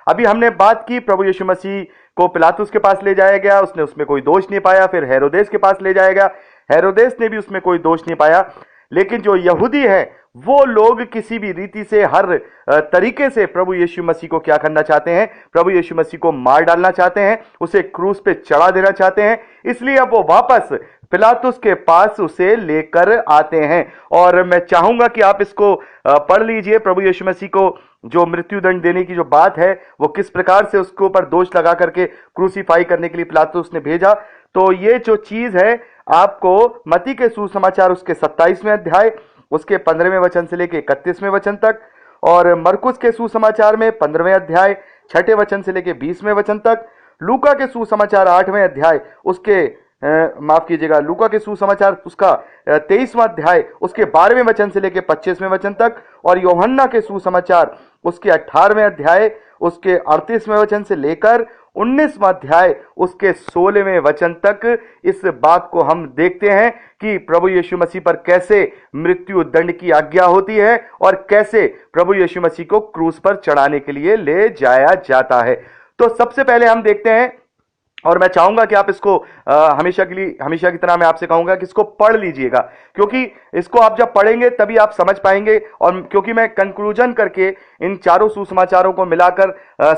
अभी हमने बात की प्रभु यीशु मसीह को पिलातुस के पास ले जाया गया, उसने उसमें कोई दोष नहीं पाया। फिर हेरोदेस के पास ले जाया गया, हेरोदेस ने भी उसमें कोई दोष नहीं पाया। लेकिन जो यहूदी है वो लोग किसी भी रीति से, हर तरीके से प्रभु यीशु मसीह को क्या करना चाहते हैं, प्रभु यीशु मसीह को मार डालना चाहते हैं, उसे क्रूस पे चढ़ा देना चाहते हैं। इसलिए अब वो वापस पिलातुस के पास उसे लेकर आते हैं। और मैं चाहूंगा कि आप इसको पढ़ लीजिए, प्रभु यीशु मसीह को जो मृत्यु दंड देने की जो बात है वो किस प्रकार से उसके ऊपर दोष लगा करके क्रूसीफाई करने के लिए पिलातुस ने भेजा। तो ये जो चीज है आपको मत्ती के सुसमाचार उसके 27वें अध्याय उसके 15वें वचन से लेके 31वें वचन तक, और मरकुस के सुसमाचार में 15वें अध्याय 6ठे वचन से लेके 20वें वचन तक, लूका के सुसमाचार 8वें अध्याय उसके माफ कीजिएगा, लूका के सुसमाचार उसका 23वां अध्याय उसके 12वें वचन से लेके 25वें वचन तक, और यूहन्ना के सुसमाचार उसके 18वें अध्याय उसके 38वें वचन से लेकर 19वां अध्याय उसके 16वें वचन तक इस बात को हम देखते हैं कि प्रभु यीशु मसीह पर कैसे मृत्यु दंड की आज्ञा होती है और कैसे प्रभु यीशु मसीह को क्रूस पर चढ़ाने के लिए ले जाया जाता है। तो सबसे पहले हम देखते हैं, और मैं चाहूंगा कि आप इसको हमेशा के लिए, हमेशा की तरह मैं आपसे कहूंगा कि इसको पढ़ लीजिएगा, क्योंकि इसको आप जब पढ़ेंगे तभी आप समझ पाएंगे। और क्योंकि मैं कंक्लूजन करके इन चारों सुसमाचारों को मिलाकर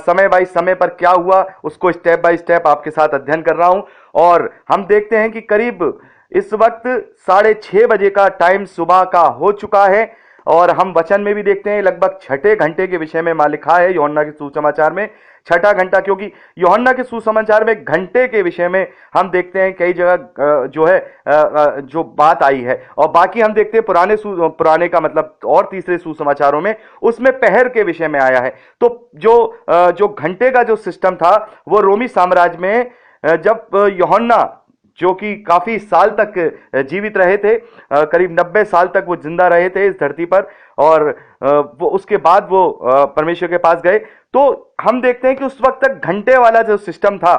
समय बाय समय पर क्या हुआ उसको स्टेप बाय स्टेप आपके साथ अध्ययन कर रहा हूं। और हम देखते हैं कि करीब इस वक्त 6:30 बजे का टाइम सुबह का हो चुका है, और हम वचन में भी देखते हैं लगभग 6ठे घंटे के विषय में वहां लिखा है यूहन्ना के सुसमाचार में 6ठा घंटा, क्योंकि यूहन्ना के सुसमाचार में घंटे के विषय में हम देखते हैं कई जगह जो है जो बात आई है, और बाकी हम देखते हैं पुराने का मतलब और तीसरे सुसमाचारों में उसमें पहर के विषय में आया है। तो जो घंटे का जो सिस्टम था वो रोमी साम्राज्य में जब यूहन्ना जो कि काफी साल तक जीवित रहे थे, करीब 90 साल तक वो जिंदा रहे थे इस धरती पर, और वो उसके बाद वो परमेश्वर के पास गए। तो हम देखते हैं कि उस वक्त तक घंटे वाला जो सिस्टम था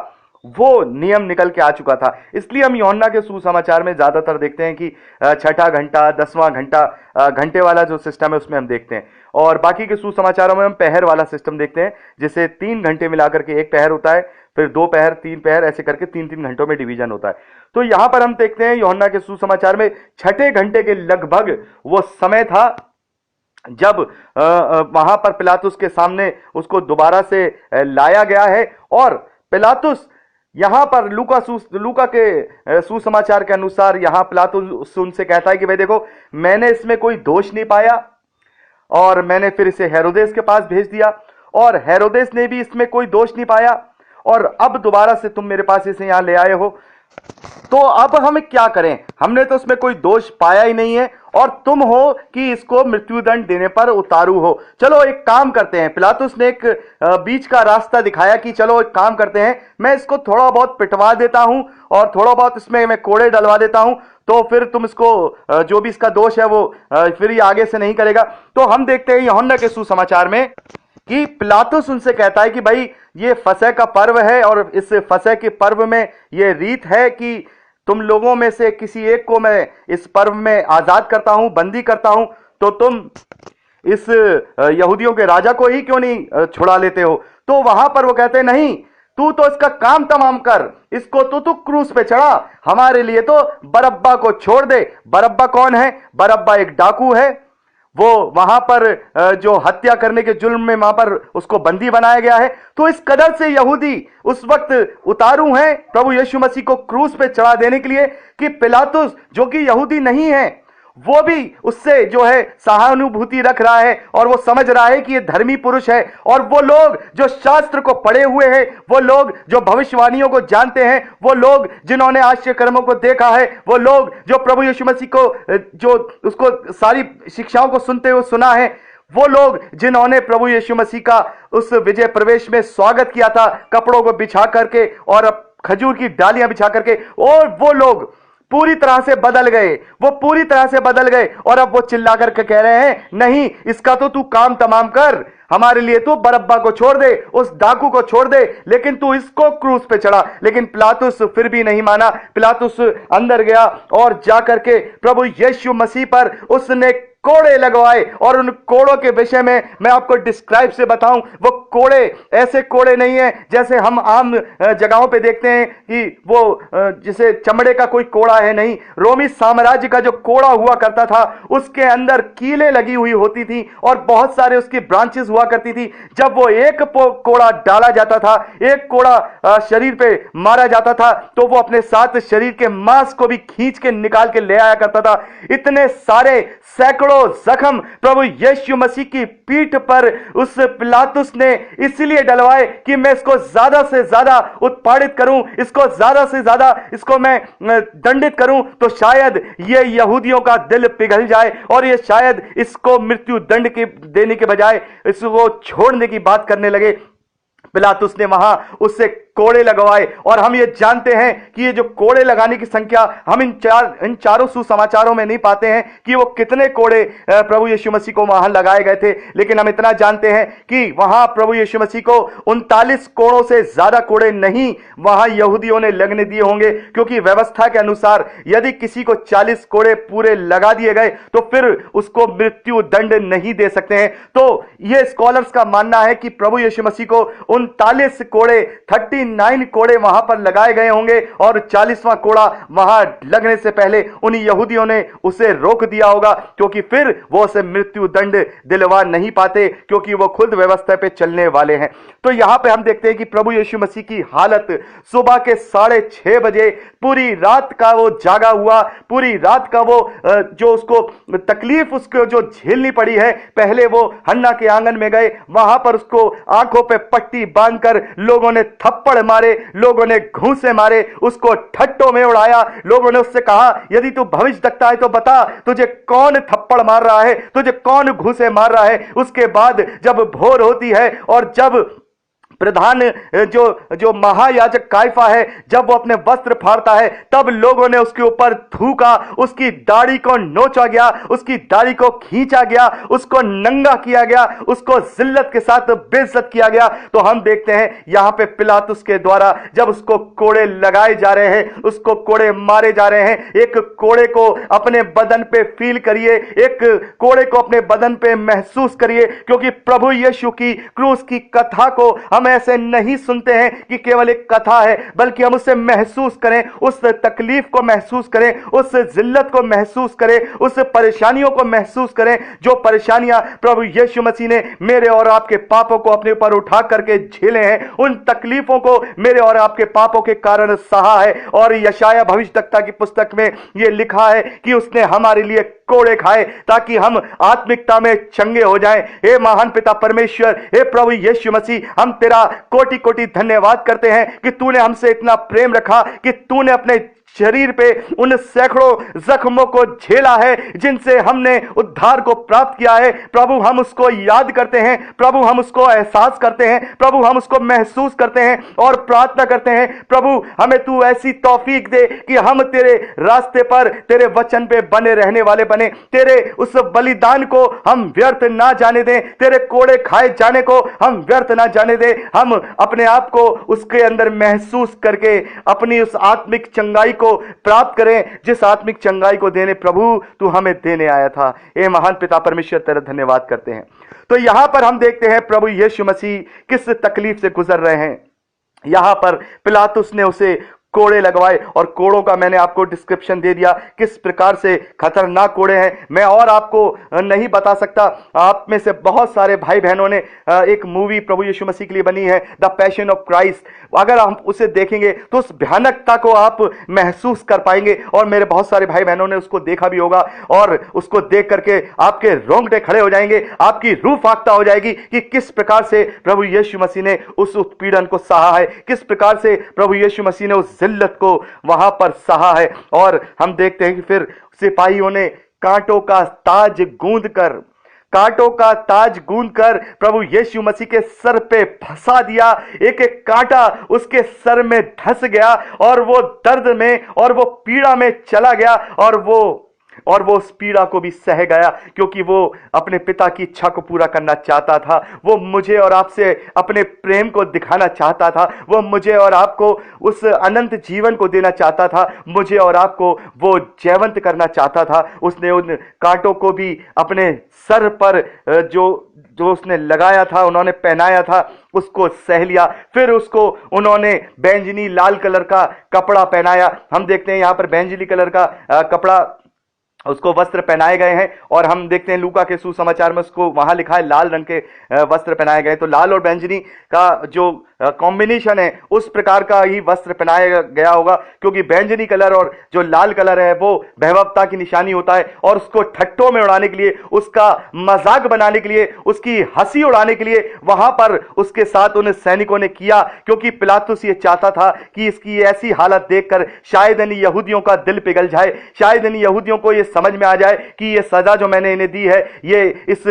वो नियम निकल के आ चुका था। इसलिए हम यूहन्ना के सुसमाचार में ज्यादातर देखते हैं कि 6ठा घंटा, 10वां घंटा, घंटे वाला जो सिस्टम है उसमें हम देखते हैं। और बाकी के सुसमाचारों में हम पहर वाला सिस्टम देखते हैं, जिसे 3 घंटे मिलाकर के एक पहर होता है, फिर 2 पहर, 3 पहर, ऐसे करके 3-3 घंटों में डिवीजन होता है। तो यहां पर हम देखते हैं यूहन्ना के सुसमाचार में 6ठे घंटे के लगभग वो समय था जब वहां पर पिलातुस के सामने उसको दोबारा से लाया गया है। और पिलातुस यहां पर लूका के सुसमाचार के अनुसार यहां पिलातुस उनसे कहता है कि भाई देखो, मैंने इसमें कोई दोष नहीं पाया और मैंने फिर इसे हेरोदेस के पास भेज दिया, और हेरोदेस ने भी इसमें कोई दोष नहीं पाया, और अब दोबारा से तुम मेरे पास इसे यहां ले आए हो, तो अब हम क्या करें? हमने तो उसमें कोई दोष पाया ही नहीं है, और तुम हो कि इसको मृत्युदंड देने पर उतारू हो। चलो एक काम करते हैं। पिलातुस ने एक बीच का रास्ता दिखाया कि चलो एक काम करते हैं, मैं इसको थोड़ा बहुत पिटवा देता हूं और थोड़ा बहुत इसमें मैं कोड़े डलवा देता हूं, तो फिर तुम इसको जो भी इसका दोष है वो फिर ये आगे से नहीं करेगा। तो हम देखते हैं यूहन्ना के सुसमाचार में कि पिलातुस उनसे कहता है कि भाई ये फसह का पर्व है, और इस फसह के पर्व में ये रीत है कि तुम लोगों में से किसी एक को मैं इस पर्व में आजाद करता हूं, बंदी करता हूं, तो तुम इस यहूदियों के राजा को ही क्यों नहीं छुड़ा लेते हो? तो वहां पर वो कहते हैं नहीं, तू तो इसका काम तमाम कर, इसको तू क्रूस पे चढ़ा, हमारे लिए तो बरअब्बा को छोड़ दे। बरअब्बा कौन है? बरअब्बा एक डाकू है, वो वहां पर जो हत्या करने के जुल्म में वहां पर उसको बंदी बनाया गया है। तो इस कदर से यहूदी उस वक्त उतारू हैं प्रभु यीशु मसीह को क्रूस पे चढ़ा देने के लिए कि पिलातुस जो कि यहूदी नहीं है वो भी उससे जो है सहानुभूति रख रहा है, और वो समझ रहा है कि ये धर्मी पुरुष है। और वो लोग जो शास्त्र को पढ़े हुए हैं, वो लोग जो भविष्यवाणियों को जानते हैं, वो लोग जिन्होंने आश्चर्य कर्मों को देखा है, वो लोग जो प्रभु यीशु मसीह को जो उसको सारी शिक्षाओं को सुनते हुए सुना है, वो लोग जिन्होंने प्रभु यीशु मसीह का उस विजय प्रवेश में स्वागत किया था कपड़ों को बिछा करके और खजूर की डालियां बिछा करके, और वो लोग पूरी तरह से बदल गए, वो पूरी तरह से बदल गए। और अब वो चिल्ला करके कह रहे हैं नहीं, इसका तो तू काम तमाम कर, हमारे लिए तो बरअब्बा को छोड़ दे, उस डाकू को छोड़ दे, लेकिन तू इसको क्रूस पे चढ़ा। लेकिन पिलातुस फिर भी नहीं माना। पिलातुस अंदर गया और जाकर के प्रभु यीशु मसीह पर उसने कोड़े लगवाए। और उन कोड़ों के विषय में मैं आपको डिस्क्राइब से बताऊं, वो कोड़े ऐसे कोड़े नहीं है जैसे हम आम जगहों पे देखते हैं कि वो जैसे चमड़े का कोई कोड़ा है, नहीं। रोमी साम्राज्य का जो कोड़ा हुआ करता था उसके अंदर कीलें लगी हुई होती थी और बहुत सारे उसकी ब्रांचेस हुआ करती थी। जब वो एक कोड़ा डाला जाता था, एक कोड़ा शरीर पे मारा जाता था, तो वो अपने साथ शरीर के मांस को भी खींच के निकाल के ले आया करता था। इतने सारे सैकड़ों जख्म प्रभु यीशु मसीह की पीठ पर उस पिलातुस ने इसलिए डलवाए कि मैं इसको ज्यादा से ज्यादा उत्पादित करूं, इसको ज्यादा से ज्यादा इसको मैं दंडित करूं, तो शायद ये यहूदियों का दिल पिघल जाए और ये शायद इसको मृत्यु दंड के देने के बजाय इसको छोड़ने की बात करने लगे। पिलातुस ने वहां उससे कोड़े लगवाए। और हम ये जानते हैं कि ये जो कोड़े लगाने की संख्या हम इन चारों सुसमाचारों में नहीं पाते हैं कि वो कितने कोड़े प्रभु यीशु मसीह को वहां लगाए गए थे, लेकिन हम इतना जानते हैं कि वहां प्रभु यीशु मसीह को 39 कोड़ों से ज्यादा कोड़े नहीं वहां यहूदियों ने लगने दिए होंगे, क्योंकि व्यवस्था के अनुसार यदि किसी को 40 कोड़े पूरे लगा दिए गए तो फिर उसको मृत्यु दंड नहीं दे सकते हैं। तो ये स्कॉलर्स का मानना है कि प्रभु यीशु मसीह को 39 कोड़े 39 कोड़े वहां पर लगाए गए होंगे और 40वां कोड़ा वहां लगने से पहले उन यहूदियों ने उसे रोक दिया होगा, क्योंकि फिर वो उसे मृत्यु दंड दिलवा नहीं पाते, क्योंकि वो खुद व्यवस्था पे चलने वाले हैं। तो यहां पे हम देखते हैं कि प्रभु यीशु मसीह की हालत सुबह के 6:30 बजे पूरी रात का वो जागा हुआ, पूरी रात का वो जो उसको तकलीफ उसको जो झेलनी पड़ी है। पहले वो हन्ना के आंगन में गए, वहां पर उसको आंखों पे पट्टी बांधकर लोगों ने थप्पड़ मारे, लोगों ने घूंसे मारे, उसको ठट्टों में उड़ाया। लोगों ने उससे कहा, यदि तू भविष्य देखता है तो बता, तुझे कौन थप्पड़ मार रहा है, तुझे कौन घूंसे मार रहा है। उसके बाद जब भोर होती है और जब प्रधान जो महायाजक काइफा है, जब वो अपने वस्त्र फाड़ता है, तब लोगों ने उसके ऊपर थूका, उसकी दाढ़ी को नोचा गया, उसकी दाढ़ी को खींचा गया, उसको नंगा किया गया, उसको जिल्लत के साथ बेइज्जत किया गया। तो हम देखते हैं यहां पे पिलातुस के द्वारा जब उसको कोड़े लगाए जा रहे हैं, उसको कोड़े मारे जा रहे हैं। एक कोड़े को अपने बदन पे फील करिए, एक कोड़े को अपने बदन पे महसूस करिए, क्योंकि प्रभु यीशु की क्रूस की कथा को हम ऐसे नहीं सुनते हैं कि केवल एक कथा है, बल्कि हम उसे महसूस करें, उस तकलीफ को महसूस करें, उस जिल्लत को महसूस करें, उस परेशानियों को महसूस करें जो परेशानियां प्रभु यीशु मसीह ने मेरे और आपके पापों को अपने ऊपर उठा करके झेले हैं। उन तकलीफों को मेरे और आपके पापों के कारण सहा है। और यशाया भविष्यद्वक्ता की पुस्तक में यह लिखा है कि उसने हमारे लिए कोड़े खाए ताकि हम आत्मिकता में चंगे हो जाएं। हे महान पिता परमेश्वर, हे प्रभु यीशु मसीह, हम तेरा कोटि कोटि धन्यवाद करते हैं कि तूने हमसे इतना प्रेम रखा कि तूने अपने शरीर पे उन सैकड़ों जख्मों को झेला है जिनसे हमने उद्धार को प्राप्त किया है। प्रभु हम उसको याद करते हैं, प्रभु हम उसको एहसास करते हैं, प्रभु हम उसको महसूस करते हैं और प्रार्थना करते हैं। प्रभु हमें तू ऐसी तौफीक दे कि हम तेरे रास्ते पर तेरे वचन पे बने रहने वाले बने, तेरे उस बलिदान को हम व्यर्थ ना जाने दें, तेरे कोड़े खाए जाने को हम व्यर्थ ना जाने दें। हम अपने आप को उसके अंदर महसूस करके अपनी उस आत्मिक चंगाई को प्राप्त करें जिस आत्मिक चंगाई को देने प्रभु तू हमें देने आया था। ए महान पिता परमेश्वर, तेरा धन्यवाद करते हैं। तो यहां पर हम देखते हैं प्रभु यीशु मसीह किस तकलीफ से गुजर रहे हैं। यहां पर पिलातुस ने उसे कोड़े लगवाए और कोड़ों का मैंने आपको डिस्क्रिप्शन दे दिया किस प्रकार से खतरनाक कोड़े हैं। मैं और आपको नहीं बता सकता। आप में से बहुत सारे भाई बहनों ने एक मूवी प्रभु यीशु मसीह के लिए बनी है द पैशन ऑफ क्राइस्ट, अगर हम उसे देखेंगे तो उस भयानकता को आप महसूस कर पाएंगे। और मेरे बहुत सारे भाई बहनों ने उसको देखा भी होगा और उसको देख करके आपके रोंगटे खड़े हो जाएंगे, आपकी रूह फाख्ता हो जाएगी कि किस प्रकार से प्रभु यीशु मसीह ने उस उत्पीड़न को सहा है, किस प्रकार से प्रभु यीशु मसीह ने उस जिल्लत को वहां पर सहा है। और हम देखते हैं कि फिर सिपाहियों ने कांटों का ताज गूंद कर प्रभु यीशु मसीह के सर पे फंसा दिया। एक एक कांटा उसके सर में धंस गया और वो दर्द में और वो पीड़ा में चला गया और वो और वो उस पीड़ा को भी सह गया, क्योंकि वो अपने पिता की इच्छा को पूरा करना चाहता था। वो मुझे और आपसे अपने प्रेम को दिखाना चाहता था। वो मुझे और आपको उस अनंत जीवन को देना चाहता था। मुझे और आपको वो जयवंत करना चाहता था। उसने उन कांटों को भी अपने सर पर जो जो उसने लगाया था, उन्होंने पहनाया था, उसको सह लिया। फिर उसको उन्होंने बैंजनी लाल कलर का कपड़ा पहनाया। हम देखते हैं यहाँ पर बैंजनी कलर का कपड़ा, उसको वस्त्र पहनाए गए हैं। और हम देखते हैं लूका के सुसमाचार में उसको वहां लिखा है लाल रंग के वस्त्र पहनाए गए। तो लाल और बैंजनी का जो कॉम्बिनेशन है, उस प्रकार का ही वस्त्र पहनाया गया होगा, क्योंकि बैंजनी कलर और जो लाल कलर है वो भयभक्ता की निशानी होता है। और उसको ठट्टों में उड़ाने के लिए, उसका मजाक बनाने के लिए, उसकी हंसी उड़ाने के लिए वहां पर उसके साथ उन सैनिकों ने किया, क्योंकि पिलातुस ये चाहता था कि इसकी ऐसी हालत देखकर शायद इन यहूदियों का दिल पिघल जाए, शायद इन यहूदियों को ये समझ में आ जाए कि ये सजा जो मैंने इन्हें दी है ये इस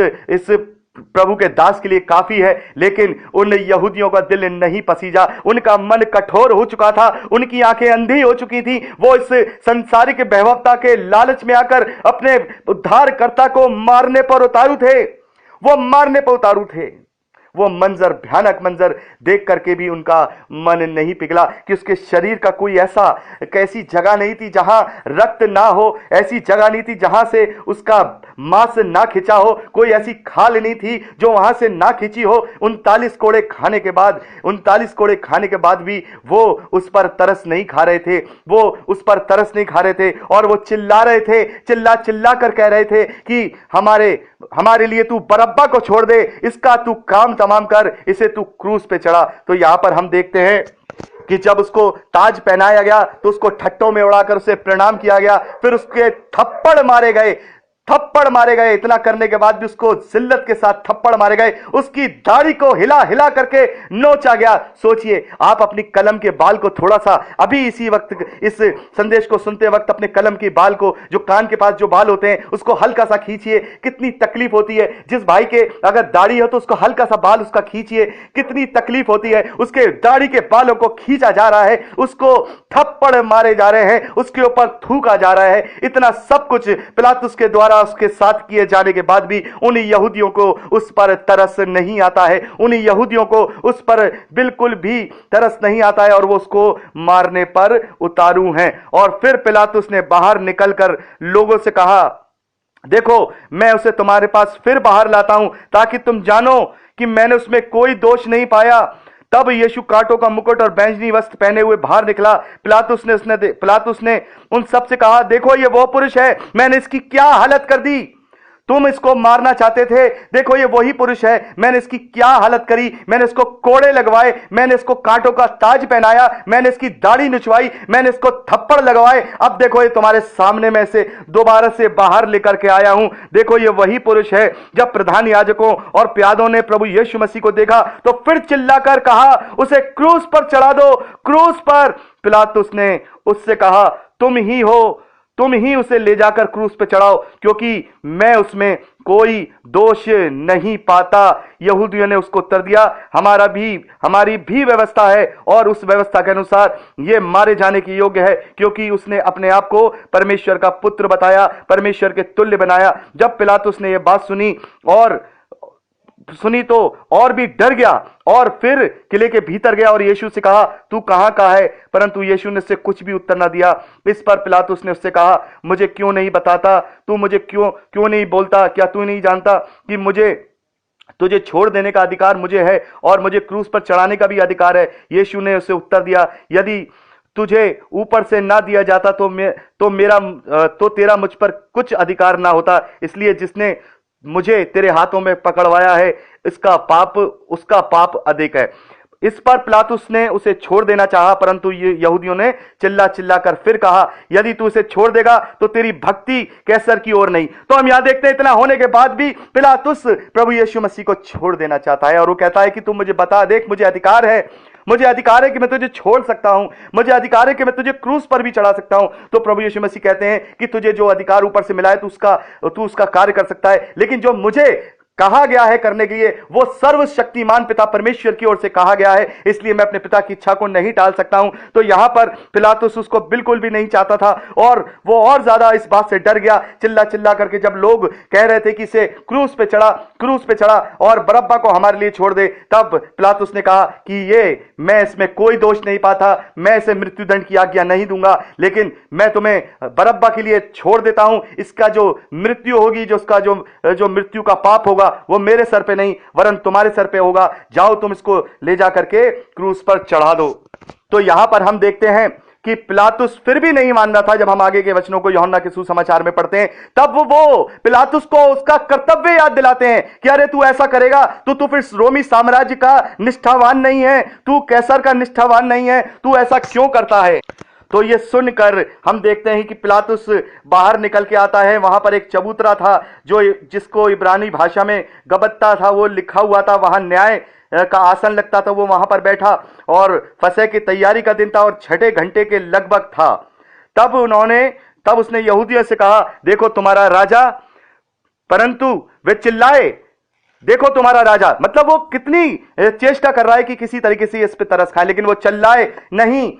प्रभु के दास के लिए काफी है। लेकिन उन यहूदियों का दिल नहीं पसीजा, उनका मन कठोर हो चुका था, उनकी आंखें अंधी हो चुकी थी। वो इस संसारिक वैभवता के लालच में आकर अपने उद्धारकर्ता को मारने पर उतारू थे। वो मारने पर उतारू थे। वो मंजर, भयानक मंजर देख करके भी उनका मन नहीं पिघला कि उसके शरीर का कोई कैसी जगह नहीं थी जहां रक्त ना हो, ऐसी जगह नहीं थी जहां से उसका मांस ना खिंचा हो, कोई ऐसी खाल नहीं थी जो वहां से ना खिंची हो। 39 कोड़े खाने के बाद भी वो उस पर तरस नहीं खा रहे थे। वो उस पर तरस नहीं खा रहे थे और वो चिल्ला रहे थे, चिल्ला कर कह रहे थे कि हमारे लिए तू बरअब्बा को छोड़ दे, इसका तू काम तमाम कर, इसे तू क्रूस पे चढ़ा। तो यहां पर हम देखते हैं कि जब उसको ताज पहनाया गया तो उसको ठट्टों में उड़ाकर उसे प्रणाम किया गया, फिर उसके थप्पड़ मारे गए। इतना करने के बाद भी उसको जिल्लत के साथ थप्पड़ मारे गए। उसकी दाढ़ी को हिला हिला करके नोचा गया। सोचिए, आप अपनी कलम के बाल को थोड़ा सा अभी इसी वक्त, इस संदेश को सुनते वक्त अपने कलम के बाल को, जो कान के पास जो बाल होते हैं, उसको हल्का सा खींचिए। कितनी तकलीफ होती है। जिस भाई के अगर दाढ़ी हो तो उसको हल्का सा बाल उसका खींचिए, कितनी तकलीफ होती है। उसके दाढ़ी के बालों को खींचा जा रहा है, उसको थप्पड़ मारे जा रहे हैं, उसके ऊपर थूका जा रहा है। इतना सब कुछ पिलातुस के द्वारा उसके साथ किए जाने के बाद भी उन यहूदियों को उस पर तरस नहीं आता है। उन यहूदियों को उस पर बिल्कुल भी तरस नहीं आता है और वो उसको मारने पर उतारू हैं। और फिर पिलातुस ने बाहर निकलकर लोगों से कहा, देखो मैं उसे तुम्हारे पास फिर बाहर लाता हूं ताकि तुम जानो कि मैंने उसमें कोई दोष नहीं पाया। तब यीशु कांटों का मुकुट और बैंजनी वस्त्र पहने हुए बाहर निकला। पिलातुस ने उन सब से कहा, देखो ये वो पुरुष है, मैंने इसकी क्या हालत कर दी। तुम इसको मारना चाहते थे, देखो ये वही पुरुष है, मैंने इसकी क्या हालत करी। मैंने इसको कोड़े लगवाए, मैंने इसको कांटों का ताज पहनाया, मैंने इसकी दाढ़ी निचवाई, मैंने इसको थप्पड़ लगवाए। अब देखो ये तुम्हारे सामने में से दोबारा से बाहर लेकर के आया हूं। देखो ये वही पुरुष है। जब प्रधान याजकों और प्यादों ने प्रभु यीशु मसीह को देखा तो फिर चिल्लाकर कहा, उसे क्रूस पर चढ़ा दो, क्रूस पर। पिलातुस ने उससे कहा, तुम ही उसे ले जाकर क्रूस पे चढ़ाओ, क्योंकि मैं उसमें कोई दोष नहीं पाता। यहूदियों ने उसको उत्तर दिया, हमारी भी व्यवस्था है और उस व्यवस्था के अनुसार ये मारे जाने के योग्य है, क्योंकि उसने अपने आप को परमेश्वर का पुत्र बताया, परमेश्वर के तुल्य बनाया। जब पिलातुस ने यह बात सुनी तो और भी डर गया और फिर किले के भीतर गया और यीशु से कहा, तू कहां का है? परंतु यीशु ने उससे कुछ भी उत्तर ना दिया। इस पर पिलातुस ने उससे कहा, मुझे क्यों नहीं बताता? तू मुझे क्यों नहीं बोलता? क्या तू नहीं जानता कि मुझे तुझे छोड़ देने का अधिकार मुझे है और मुझे क्रूस पर चढ़ाने का भी अधिकार है? यीशु ने उसे उत्तर दिया, यदि तुझे ऊपर से ना दिया जाता तो तेरा मुझ पर कुछ अधिकार ना होता। इसलिए जिसने मुझे तेरे हाथों में पकड़वाया है, उसका पाप अधिक है। इस पर पिलातुस ने उसे छोड़ देना चाहा, परंतु यहूदियों ने चिल्ला कर फिर कहा, यदि तू उसे छोड़ देगा तो तेरी भक्ति कैसर की ओर नहीं। तो हम यहां देखते हैं, इतना होने के बाद भी पिलातुस प्रभु यीशु मसीह को छोड़ देना चाहता है और वो कहता है कि तू मुझे बता, देख मुझे अधिकार है कि मैं तुझे छोड़ सकता हूं, मुझे अधिकार है कि मैं तुझे क्रूस पर भी चढ़ा सकता हूं। तो प्रभु यीशु मसीह कहते हैं कि तुझे जो अधिकार ऊपर से मिला है तू उसका कार्य कर सकता है, लेकिन जो मुझे कहा गया है करने के लिए, वो सर्वशक्तिमान पिता परमेश्वर की ओर से कहा गया है, इसलिए मैं अपने पिता की इच्छा को नहीं टाल सकता हूं। तो यहां पर पिलातुस उसको बिल्कुल भी नहीं चाहता था और वो और ज्यादा इस बात से डर गया। चिल्ला चिल्ला करके जब लोग कह रहे थे कि इसे क्रूस पे चढ़ा और बरअब्बा को हमारे लिए छोड़ दे, तब पिलातुस ने कहा कि ये मैं इसमें कोई दोष नहीं पाता, मैं इसे मृत्युदंड की आज्ञा नहीं दूंगा, लेकिन मैं तुम्हें बरअब्बा के लिए छोड़ देता हूं। इसका जो मृत्यु होगी, जो उसका जो मृत्यु का पाप होगा, वो मेरे सर पे नहीं वरन तुम्हारे सर पे होगा। जाओ तुम इसको ले जा करके क्रूस पर चढ़ा दो। तो यहां पर हम देखते हैं कि पिलातुस फिर भी नहीं मान रहा था। जब हम आगे के वचनों को यूहन्ना के सुसमाचार में पढ़ते हैं, तब वो पिलातुस को उसका कर्तव्य याद दिलाते हैं कि अरे तू ऐसा करेगा तो फिर रोमी साम्राज्य का निष्ठावान नहीं है, तू कैसर का निष्ठावान नहीं है, तू ऐसा क्यों करता है। तो ये सुनकर हम देखते हैं कि पिलातुस बाहर निकल के आता है। वहां पर एक चबूतरा था जिसको इब्रानी भाषा में गबत्ता था, वो लिखा हुआ था, वहां न्याय का आसन लगता था। वो वहां पर बैठा और फसह की तैयारी का दिन था और 6 घंटे के लगभग था। तब उसने यहूदियों से कहा, देखो तुम्हारा राजा। परंतु वे चिल्लाए, देखो तुम्हारा राजा। मतलब वो कितनी चेष्टा कर रहा है कि किसी तरीके से इस पे तरस खाए, लेकिन वो चिल्लाए नहीं,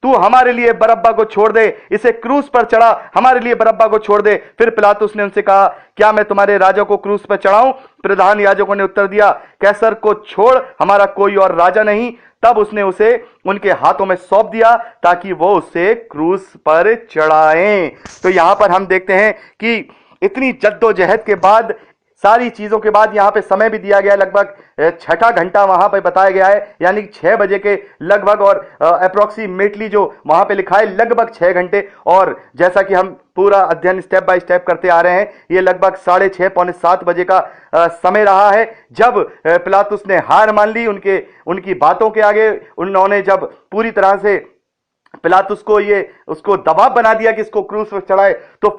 तू हमारे लिए बरअब्बा को छोड़ दे, इसे क्रूस पर चढ़ा, हमारे लिए बरअब्बा को छोड़ दे। फिर पिलातुस ने उनसे कहा, क्या मैं तुम्हारे राजा को क्रूस पर चढ़ाऊं। प्रधान याजकों ने उत्तर दिया, कैसर को छोड़, हमारा कोई और राजा नहीं। तब उसने उसे उनके हाथों में सौंप दिया ताकि वो उसे क्रूस पर चढ़ाएं। तो यहां पर हम देखते हैं कि इतनी जद्दोजहद के बाद, सारी चीजों के बाद, यहां पे समय भी दिया गया है, लगभग 6ठा घंटा वहां पे बताया गया है, यानी 6 बजे के लगभग, और अप्रोक्सीमेटली जो वहां पे लिखा है लगभग 6 घंटे। और जैसा कि हम पूरा अध्ययन स्टेप बाय स्टेप करते आ रहे हैं, ये लगभग 6:30 पौने 7 बजे का समय रहा है जब पिलातुस ने हार मान ली उनकी बातों के आगे। उन्होंने जब पूरी तरह से पिलातुस को उसको दबाव बना दिया कि इसको क्रूस पर चढ़ाए, तो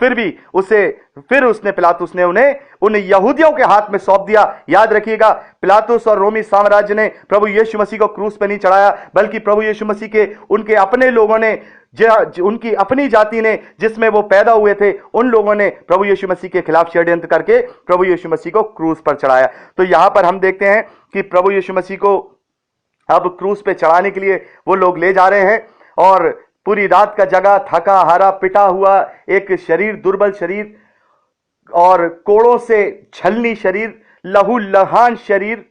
पिलातुस ने उन्हें उन यहूदियों के हाथ में सौंप दिया। याद रखिएगा, पिलातुस और रोमी साम्राज्य ने प्रभु यीशु मसीह को क्रूस पर नहीं चढ़ाया, बल्कि प्रभु यीशु मसीह के उनके अपने लोगों ने, उनकी अपनी जाति ने, जिसमें वो पैदा हुए थे, उन लोगों ने प्रभु यीशु मसीह के खिलाफ षड्यंत्र करके प्रभु यीशु मसीह को क्रूस पर चढ़ाया। तो यहां पर हम देखते हैं कि प्रभु यीशु मसीह को अब क्रूस पे चढ़ाने के लिए वो लोग ले जा रहे हैं, और पूरी रात का जगा, थका हारा, पिटा हुआ एक शरीर, दुर्बल शरीर और कोड़ों से छलनी शरीर, लहू लहान शरीर,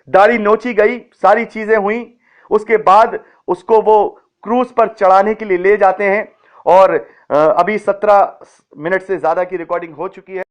दाढ़ी नोची गई, सारी चीजें हुई। उसके बाद उसको वो क्रूस पर चढ़ाने के लिए ले जाते हैं। और अभी 17 मिनट से ज्यादा की रिकॉर्डिंग हो चुकी है।